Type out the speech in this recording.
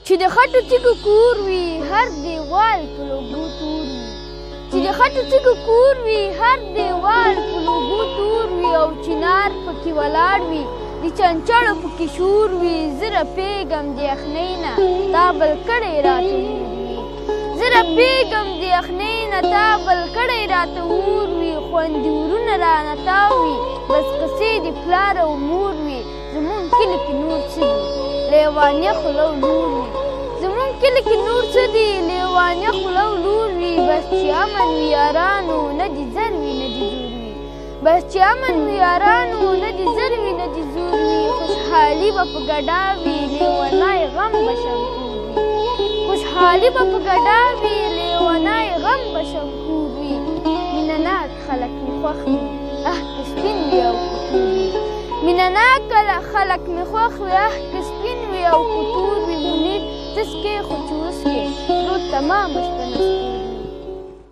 چې د خټو تیږو کور وي هر دیوال په لوګو تور وي چې د خټو تیږو کور وي هر دیوال په لوګو تور وي او چنار پکې ولاړ وي د چنچړو پکې شور وي زه رپېږم د یخنۍ نه تا بل کړی راته اور وي زه رپېږم د یخنۍ نه تا بل کړی راته اور وي خوندي ورونه رانه تاو وي بس قصې د پلار او مور وي زمونږ کلي کې نور څه دي لیوانیه خوله او لور وي زمونږ کلي کې نور څه دي لیوانیه خوله او لور وي بس چې امن وي یارانو نه دي زر وي نه دي زور وي بس چې امن وي یارانو نه دي زر وي نه دي زور وي خوشحالي به په ګډا وي لیونی غم به شمکور وي خوشحالي به په ګډا وي لیونی غم به شمکور وي مینه ناک خلک مې خوښ وي که سپین وي او که تور وي مینه ناک خلک مې خوښ وي که سپین وي او که تور وي منیر څه څکې خو چې وڅکې پروت تمامه شپه نستې